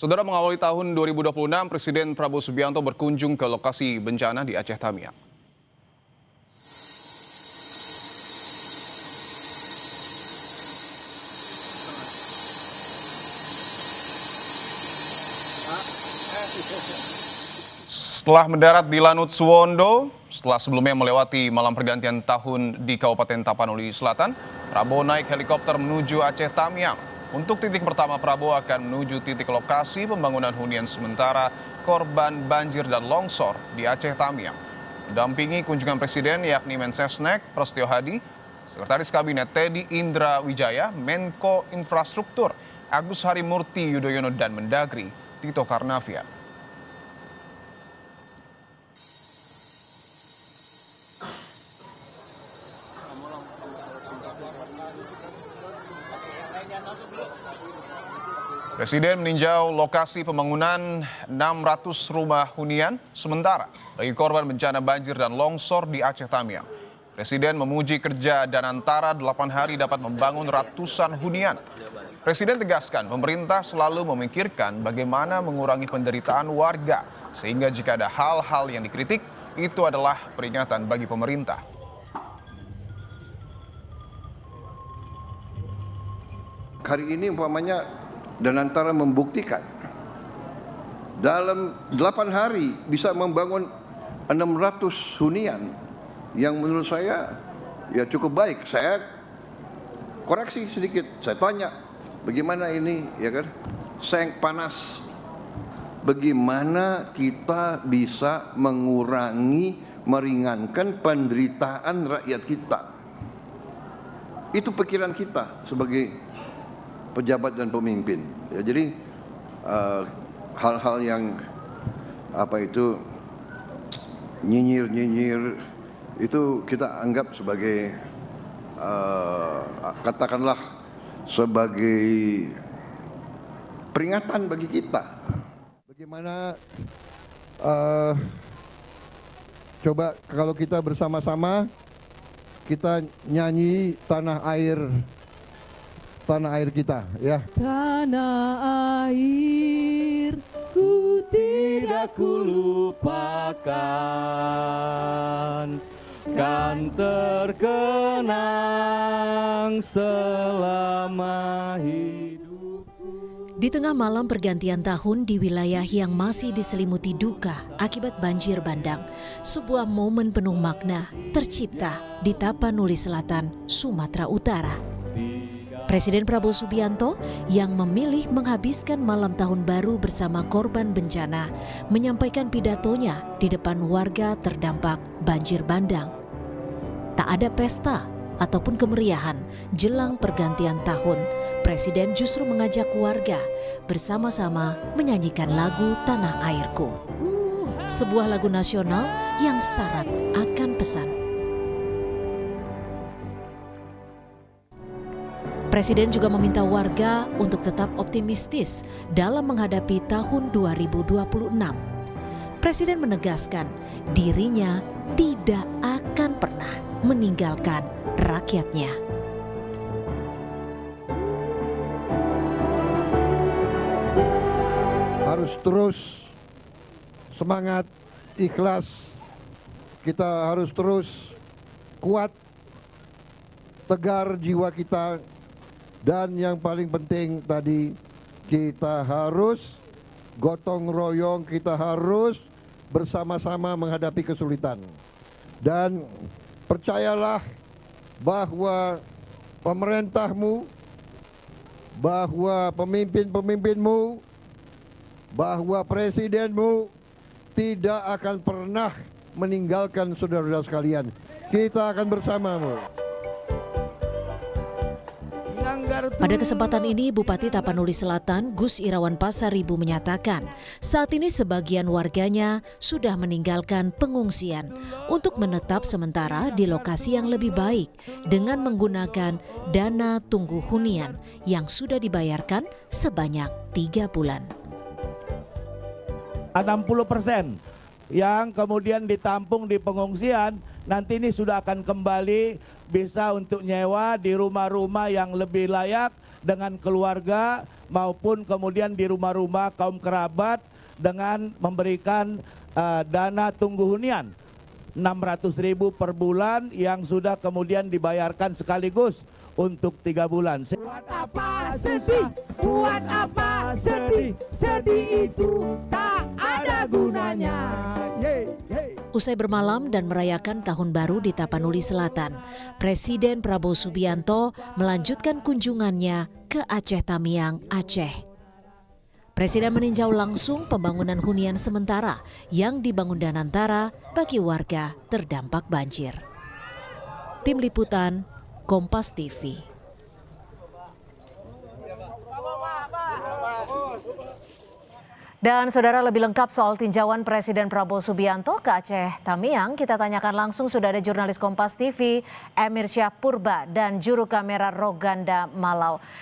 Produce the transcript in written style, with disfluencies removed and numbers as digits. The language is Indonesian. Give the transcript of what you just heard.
Saudara, mengawali tahun 2026, Presiden Prabowo Subianto berkunjung ke lokasi bencana di Aceh Tamiang. Setelah mendarat di Lanut Suwondo, setelah sebelumnya melewati malam pergantian tahun di Kabupaten Tapanuli Selatan, Prabowo naik helikopter menuju Aceh Tamiang. Untuk titik pertama, Prabowo akan menuju titik lokasi pembangunan hunian sementara korban banjir dan longsor di Aceh Tamiang. Mendampingi kunjungan Presiden yakni Mensesnek Prasetyo Hadi, Sekretaris Kabinet Teddy Indra Wijaya, Menko Infrastruktur Agus Harimurti Yudhoyono dan Mendagri Tito Karnavian. Presiden meninjau lokasi pembangunan 600 rumah hunian sementara bagi korban bencana banjir dan longsor di Aceh Tamiang. Presiden memuji kerja Danantara 8 hari dapat membangun ratusan hunian. Presiden tegaskan pemerintah selalu memikirkan bagaimana mengurangi penderitaan warga, sehingga jika ada hal-hal yang dikritik, itu adalah peringatan bagi pemerintah. Hari ini umpamanya Danantara membuktikan dalam 8 hari bisa membangun 600 hunian yang menurut saya ya cukup baik. Saya koreksi sedikit, saya tanya bagaimana ini ya kan, seng panas, bagaimana kita bisa mengurangi, meringankan penderitaan rakyat kita. Itu pikiran kita sebagai pejabat dan pemimpin. Ya, jadi hal-hal yang nyinyir itu kita anggap sebagai katakanlah sebagai peringatan bagi kita. Bagaimana coba kalau kita bersama-sama kita nyanyi tanah air kita, ya. Tanah air ku tidak kulupakan, kan terkenang selama hidup. Di tengah malam pergantian tahun di wilayah yang masih diselimuti duka akibat banjir bandang, sebuah momen penuh makna tercipta di Tapanuli Selatan, Sumatera Utara. Presiden Prabowo Subianto yang memilih menghabiskan malam tahun baru bersama korban bencana menyampaikan pidatonya di depan warga terdampak banjir bandang. Tak ada pesta ataupun kemeriahan jelang pergantian tahun, Presiden justru mengajak warga bersama-sama menyanyikan lagu Tanah Airku. Sebuah lagu nasional yang syarat akan pesan. Presiden juga meminta warga untuk tetap optimistis dalam menghadapi tahun 2026. Presiden menegaskan dirinya tidak akan pernah meninggalkan rakyatnya. Harus terus semangat, ikhlas. Kita harus terus kuat, tegar jiwa kita. Dan yang paling penting tadi, kita harus gotong royong, kita harus bersama-sama menghadapi kesulitan. Dan percayalah bahwa pemerintahmu, bahwa pemimpin-pemimpinmu, bahwa presidenmu tidak akan pernah meninggalkan saudara-saudara sekalian. Kita akan bersamamu. Pada kesempatan ini, Bupati Tapanuli Selatan Gus Irawan Pasaribu menyatakan saat ini sebagian warganya sudah meninggalkan pengungsian untuk menetap sementara di lokasi yang lebih baik dengan menggunakan dana tunggu hunian yang sudah dibayarkan sebanyak 3 bulan. 60% yang kemudian ditampung di pengungsian, nanti ini sudah akan kembali bisa untuk nyewa di rumah-rumah yang lebih layak dengan keluarga maupun kemudian di rumah-rumah kaum kerabat dengan memberikan dana tunggu hunian 600.000 per bulan yang sudah kemudian dibayarkan sekaligus untuk 3 bulan. Buat apa sedih, buat apa sedih, sedih itu tak ada gunanya. Usai bermalam dan merayakan Tahun Baru di Tapanuli Selatan, Presiden Prabowo Subianto melanjutkan kunjungannya ke Aceh Tamiang, Aceh. Presiden meninjau langsung pembangunan hunian sementara yang dibangun Danantara bagi warga terdampak banjir. Tim Liputan, Kompas TV. Dan saudara, lebih lengkap soal tinjauan Presiden Prabowo Subianto ke Aceh Tamiang, kita tanyakan langsung, sudah ada jurnalis Kompas TV Emir Syah Purba dan juru kamera Roganda Malau.